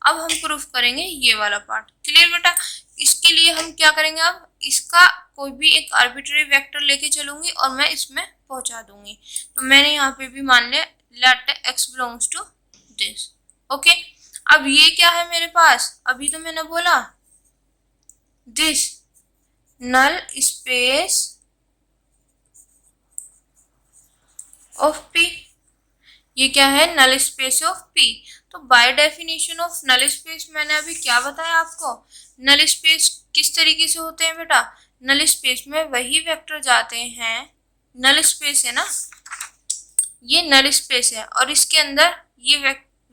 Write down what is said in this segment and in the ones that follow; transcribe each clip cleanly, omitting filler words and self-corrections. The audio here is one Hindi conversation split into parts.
अब हम प्रूफ करेंगे ये वाला पार्ट। क्लियर बेटा? इसके लिए हम क्या करेंगे, अब इसका कोई भी एक आर्बिट्ररी वेक्टर लेके चलूंगी और मैं इसमें पहुंचा दूंगी। तो मैंने यहाँ पे भी मान लिया let x belongs to this. Okay, अब ये क्या है मेरे पास, अभी तो मैंने बोला this null space of P। ये क्या है, नल स्पेस ऑफ P। तो by definition of null space मैंने अभी क्या बताया आपको, नल स्पेस किस तरीके से होते हैं बेटा, नल स्पेस में वही वेक्टर जाते हैं, नल स्पेस है ना, ये नल स्पेस है और इसके अंदर ये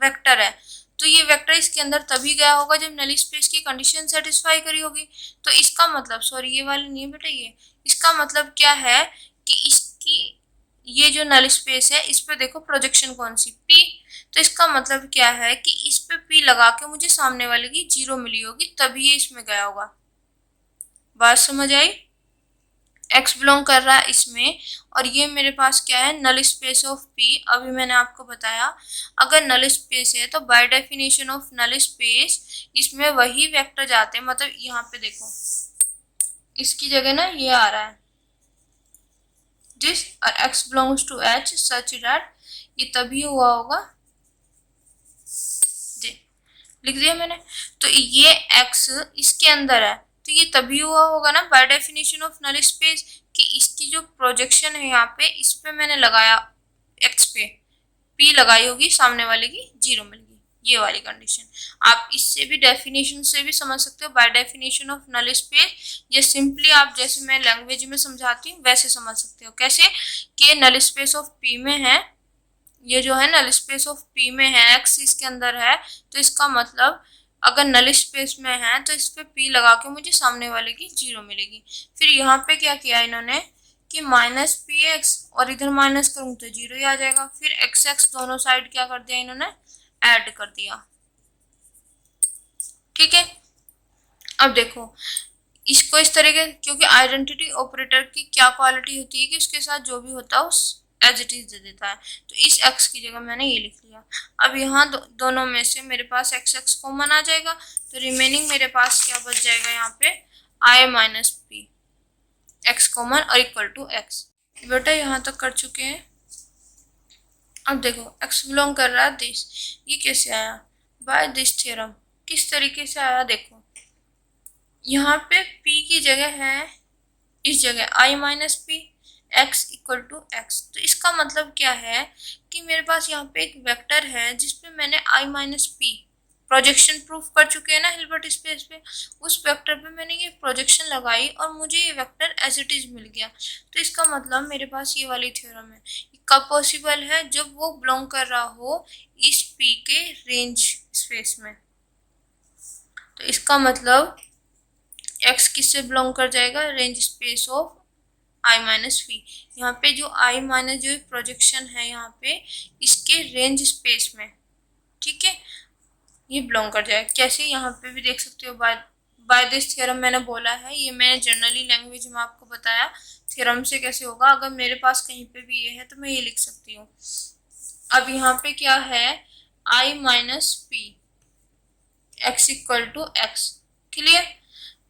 वेक्टर है, तो ये वेक्टर इसके अंदर तभी गया होगा जब नल स्पेस की कंडीशन सेटिस्फाई करी होगी। तो इसका मतलब, सॉरी ये वाली नहीं है बेटा, ये इसका मतलब क्या है कि इसकी ये जो नल स्पेस है इस पे देखो प्रोजेक्शन कौन सी, P। तो इसका मतलब क्या है कि इस पे P लगा के मुझे सामने वाले की 0 मिली होगी, तभी ये इसमें गया होगा। बात समझ आई? x बिलोंग कर रहा है इसमें और ये मेरे पास क्या है, नल स्पेस ऑफ P। अभी मैंने आपको बताया अगर नल स्पेस है तो by definition of null space इसमें वही वेक्टर जाते हैं, मतलब यहाँ पे देखो इसकी जगह ना ये आ रहा है दिस और x belongs to h such that, ये तभी हुआ होगा, लिख दिया मैंने। तो ये x इसके अंदर है तो ये तभी हुआ होगा ना by definition of null space, कि इसकी जो प्रोजेक्शन है यहाँ पे इस पे मैंने लगाया x पे P लगाई होगी, सामने वाले की 0 मिल गई, ये वाली कंडीशन। आप इससे भी डेफिनेशन से भी समझ सकते हो by definition of null space, ये सिंपली आप जैसे मैं लैंग्वेज में समझाती हूँ वैसे समझ सकते हो। कैसे कि नल स्पेस ऑफ P में है, ये जो है नल स्पेस ऑफ P में है, x इसके अंदर है, तो इसका मतलब अगर नल स्पेस में है तो इस पे P लगा के मुझे सामने वाले की 0 मिलेगी। फिर यहाँ पे क्या किया इन्होंने कि माइनस px और इधर माइनस करूँ तो 0 ही आ जाएगा। फिर x दोनों साइड क्या कर दिया इन्होंने, ऐड कर दिया। ठीक है, अब देखो इसको इस तरीके, क्योंकि आइडेंटिटी ऑपरेटर की क्या क्वालिटी होती है कि उसके साथ जो भी होता है उस एज इट इज दे देता है। तो इस x की जगह मैंने ये लिख लिया। अब यहाँ दोनों में से मेरे पास x कॉमन आ जाएगा, तो रिमेनिंग मेरे पास क्या बच जाएगा यहाँ पे i minus P, x common और इक्वल टू x। बेटा यहाँ तक कर चुके हैं। अब देखो x बिलोंग कर रहा है दिस, ये कैसे आया, बाय दिस थ्योरम। किस तरीके से आया देखो, यहाँ पे p की जगह है, इस जगह i minus P, x equal to x. तो इसका मतलब क्या है कि मेरे पास यहाँ पे एक वेक्टर है जिसपे मैंने i minus P projection proof कर चुके हैं ना हिल्बर्ट स्पेस पे, उस वेक्टर पे मैंने ये प्रोजेक्शन लगाई और मुझे ये वेक्टर एज इट इज मिल गया। तो इसका मतलब मेरे पास ये वाली थ्योरम है, कब पॉसिबल है, जब वो बिलोंग कर रहा हो इस p के रेंज स्पेस में। तो इसका मतलब x किससे बिलोंग कर जाएगा, range space of i minus V. यहाँ पे जो i माइनस जो प्रोजेक्शन है यहाँ पे इसके रेंज स्पेस में, ठीक है, ये बिलोंग कर जाएगा। कैसे, यहाँ पे भी देख सकते हो बाय दिस थ्योरम मैंने बोला है, ये मैंने जनरली लैंग्वेज में आपको बताया थ्योरम से कैसे होगा। अगर मेरे पास कहीं पे भी ये है तो मैं ये लिख सकती हूँ। अब यहाँ पे क्या है, i minus P x equal to x. Clear?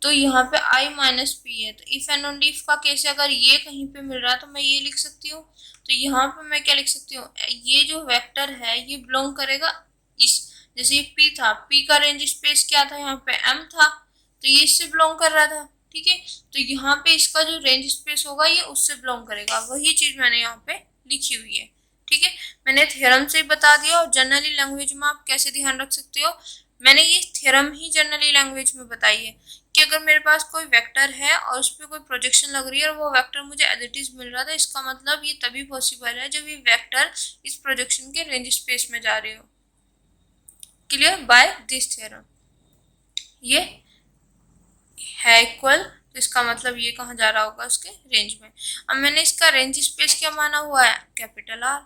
तो यहाँ पे i माइनस पी है, तो इफ एंड ओनली इफ का केस अगर ये कहीं पे मिल रहा है तो मैं ये लिख सकती हूँ। तो यहाँ पे मैं क्या लिख सकती हूँ, ये जो वेक्टर है ये बिलोंग करेगा इस, जैसे ये p था, p का रेंज स्पेस क्या था, यहाँ पे m था, तो ये इससे बिलोंग कर रहा था। ठीक है, तो यहाँ पे इसका जो रेंज स्पेस होगा ये उससे बिलोंग करेगा, वही चीज मैंने यहाँ पे लिखी हुई है। ठीक है, मैंने थ्योरम से ही बता दिया और जनरली लैंग्वेज में आप कैसे ध्यान रख सकते हो, मैंने ये थ्योरम ही जनरली लैंग्वेज में बताई है कि अगर मेरे पास कोई वेक्टर है और उस पर कोई प्रोजेक्शन लग रही है और वो वेक्टर मुझे एज इट इज मिल रहा था, इसका मतलब ये तभी पॉसिबल है जब ये वेक्टर इस प्रोजेक्शन के रेंज स्पेस में जा रहे हो। क्लियर? बाय दिस थ्योरम ये है इक्वल, तो इसका मतलब ये कहाँ जा रहा होगा, उसके रेंज में। अब मैंने इसका रेंज स्पेस क्या माना हुआ है, कैपिटल R।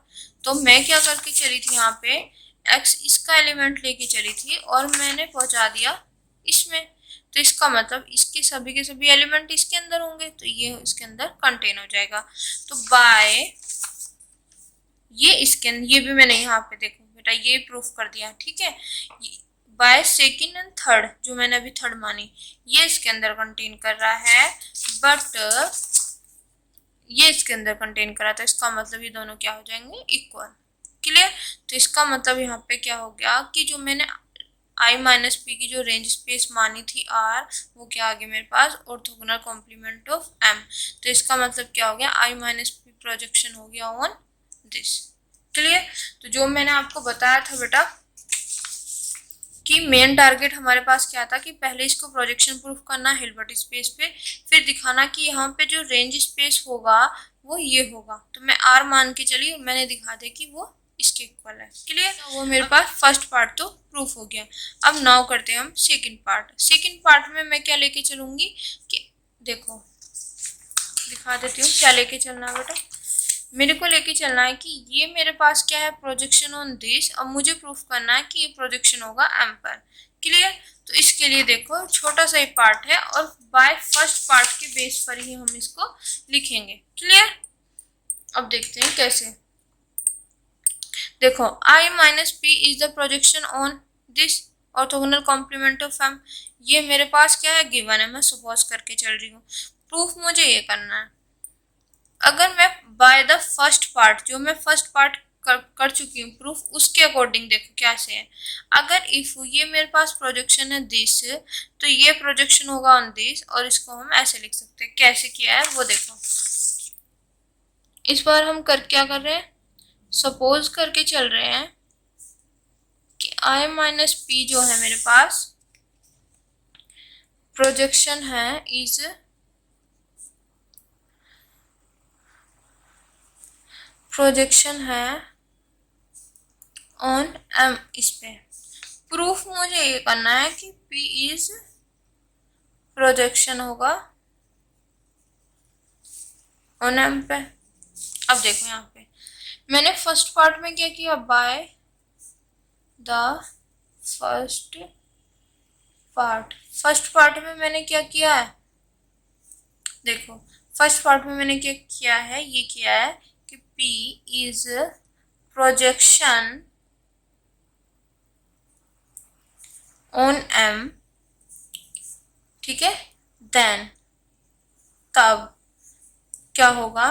तो मैं क्या करके चली थी, यहाँ पे x इसका एलिमेंट लेके चली थी और मैंने पहुंचा दिया इसमें, तो इसका मतलब इसके सभी के सभी एलिमेंट इसके अंदर होंगे, तो ये इसके अंदर कंटेन हो जाएगा। तो बाय ये इसके, ये भी मैंने यहाँ पे देखो बेटा ये प्रूफ कर दिया। ठीक है, बाय सेकेंड एंड थर्ड, जो मैंने अभी थर्ड मानी, ये इसके अंदर कंटेन कर रहा है, बट ये इसके अंदर कंटेन कर रहा था। इसका मतलब ये दोनों क्या हो जाएंगे, इक्वल। क्लियर। तो इसका मतलब यहाँ पे क्या हो गया कि जो मैंने आई माइनस पी की जो रेंज स्पेस मानी थी आर, वो क्या आ गया मेरे पास, ऑर्थोगोनल कॉम्प्लीमेंट ऑफ एम। तो इसका मतलब क्या हो गया, आई माइनस पी प्रोजेक्शन हो गया ऑन दिस। क्लियर। तो जो मैंने आपको बताया था बेटा कि मेन टारगेट हमारे पास क्या था कि पहले इसको प्रोजेक्शन प्रूफ करना हिल्बर्ट स्पेस पे, फिर दिखाना कि यहाँ पे जो रेंज स्पेस होगा वो ये होगा। तो मैं आर मान के चली, मैंने दिखा दिया कि वो इसके इक्वल है। क्लियर। वो मेरे पास फर्स्ट पार्ट तो प्रूफ हो गया। अब नाउ करते हैं हम सेकंड पार्ट। सेकंड पार्ट में मैं क्या लेके चलूंगी कि देखो दिखा देती हूँ क्या लेके चलना है बेटा। मेरे को लेके चलना है कि ये मेरे पास क्या है, प्रोजेक्शन ऑन दिस। अब मुझे प्रूफ करना है कि ये प्रोजेक्शन होगा एम पर। क्लियर। तो इसके लिए देखो छोटा सा ही पार्ट है और बाय फर्स्ट पार्ट के बेस पर ही हम इसको लिखेंगे। क्लियर। अब देखते हैं कैसे। देखो I minus P is the projection on this orthogonal complement of M. ये मेरे पास क्या है, गिवन है, मैं सपोज करके चल रही हूँ। प्रूफ मुझे ये करना है। अगर मैं बाय द फर्स्ट पार्ट, जो मैं फर्स्ट पार्ट कर चुकी हूँ प्रूफ, उसके अकॉर्डिंग देखो कैसे है। अगर इफ ये मेरे पास प्रोजेक्शन है दिस, तो ये प्रोजेक्शन होगा ऑन दिस, और इसको हम ऐसे लिख सकते हैं। कैसे किया है वो देखो। इस बार हम क्या कर रहे हैं, सपोज करके चल रहे हैं कि आई माइनस पी जो है मेरे पास प्रोजेक्शन है इज प्रोजेक्शन है ऑन एम। इस पे प्रूफ मुझे ये करना है कि P इज प्रोजेक्शन होगा ऑन एम पे। अब देखो यहाँ पे मैंने फर्स्ट पार्ट में क्या किया, by the first part. First part में मैंने क्या किया है, देखो फर्स्ट पार्ट में मैंने क्या किया है, ये किया है कि P is projection on M. ठीक है। देन तब क्या होगा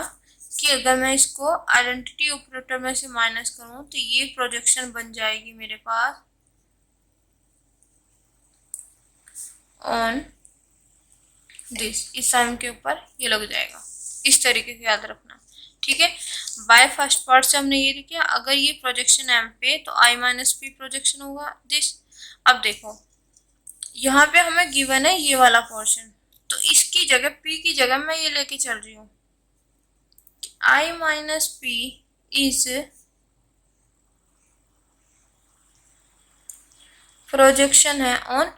कि अगर मैं इसको आइडेंटिटी ऑपरेटर में से माइनस करूं तो ये प्रोजेक्शन बन जाएगी मेरे पास ऑन दिस। इस साइन के ऊपर ये लग जाएगा। इस तरीके से याद रखना। ठीक है। बाय फर्स्ट पार्ट से हमने ये किया, अगर ये प्रोजेक्शन एम पे तो आई माइनस पी प्रोजेक्शन होगा दिस। अब देखो यहाँ पे हमें गिवन है ये वाला पोर्शन, तो इसकी जगह पी की जगह मैं ये लेके चल रही हूँ आई माइनस पी इज प्रोजेक्शन है ऑन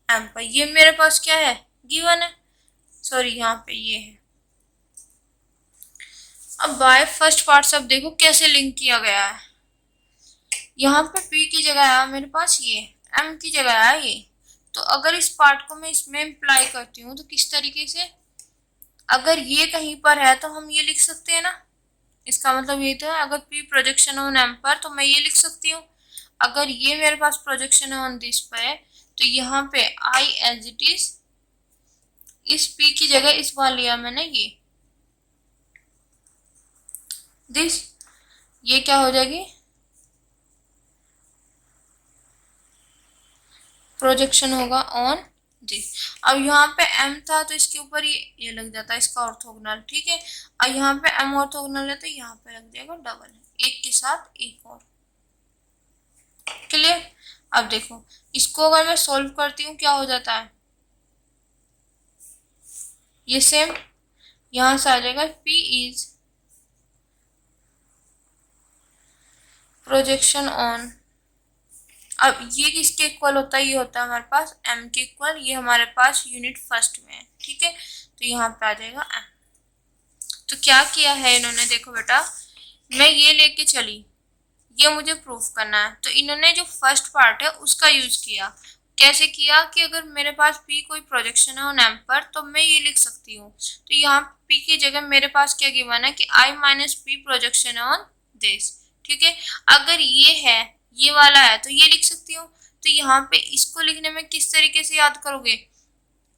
एम पर। ये मेरे पास क्या है, गिवन है, सॉरी यहाँ पे ये है। अब बाय फर्स्ट पार्ट सब देखो कैसे लिंक किया गया है। यहाँ पे P की जगह आया मेरे पास ये, M की जगह आया ये। तो अगर इस पार्ट को मैं इसमें इम्प्लाई करती हूँ तो किस तरीके से, अगर ये कहीं पर है तो हम ये लिख सकते हैं ना। इसका मतलब ये तो है अगर P प्रोजेक्शन ऑन M पर तो मैं ये लिख सकती हूँ। अगर ये मेरे पास प्रोजेक्शन है ऑन दिस पर तो यहाँ पे I एज इट इज, इस P की जगह इस बार लिया मैंने ये दिस, ये क्या हो जाएगी प्रोजेक्शन होगा ऑन दिस। अब यहाँ पे M था तो इसके ऊपर ये लग जाता है इसका ऑर्थोगोनल। ठीक है। अब यहाँ पे M ऑर्थोगोनल है तो यहाँ पे लग जाएगा डबल, एक के साथ एक और। क्लियर। अब देखो इसको अगर मैं सॉल्व करती हूँ क्या हो जाता है, ये सेम यहाँ से आ जाएगा P इज प्रोजेक्शन ऑन। अब ये किसके इक्वल होता है, ये होता है हमारे पास M के इक्वल। ये हमारे पास यूनिट फर्स्ट में है। ठीक है। तो यहाँ पे आ जाएगा M। तो क्या किया है इन्होंने, देखो बेटा मैं ये लेके चली, ये मुझे प्रूफ करना है, तो इन्होंने जो फर्स्ट पार्ट है उसका यूज किया। कैसे किया कि अगर मेरे पास P कोई प्रोजेक्शन है ऑन M पर तो मैं ये लिख सकती हूँ। तो यहाँ P की जगह मेरे पास क्या गिवन है कि I माइनस पी प्रोजेक्शन है ऑन दिस। ठीक है। अगर ये है, ये वाला है तो ये लिख सकती हूँ। तो यहाँ पे इसको लिखने में किस तरीके से याद करोगे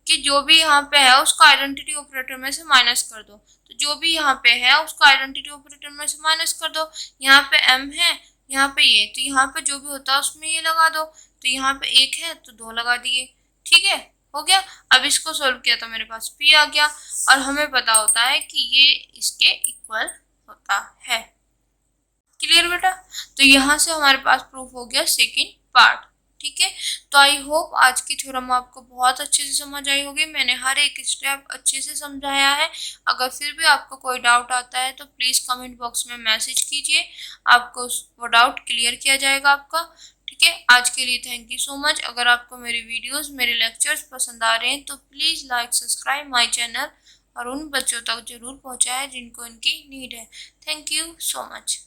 कि जो भी यहाँ पे है उसको आइडेंटिटी ऑपरेटर में से माइनस कर दो। तो जो भी यहाँ पे है उसको आइडेंटिटी ऑपरेटर में से माइनस कर दो। यहाँ पे m है, यहाँ पे ये, तो यहाँ पे जो भी होता है उसमें ये लगा दो। तो यहाँ पे 1 है तो 2 लगा दिए। ठीक है, हो गया। अब इसको सोल्व किया तो मेरे पास p आ गया और हमें पता होता है कि ये इसके इक्वल होता है। क्लियर बेटा? तो यहाँ से हमारे पास प्रूफ हो गया सेकेंड पार्ट। ठीक है, तो आई होप आज की थ्योरम आपको बहुत अच्छे से समझ आई होगी। मैंने हर एक स्टेप अच्छे से समझाया है। अगर फिर भी आपको कोई डाउट आता है तो प्लीज़ कमेंट बॉक्स में मैसेज कीजिए, आपको वो डाउट क्लियर किया जाएगा आपका। ठीक है, आज के लिए थैंक यू सो मच। अगर आपको मेरी वीडियोस, मेरे लेक्चर्स पसंद आ रहे हैं तो please like, subscribe my channel और उन बच्चों तक जरूर पहुँचाएं जिनको इनकी नीड है। Thank you so much.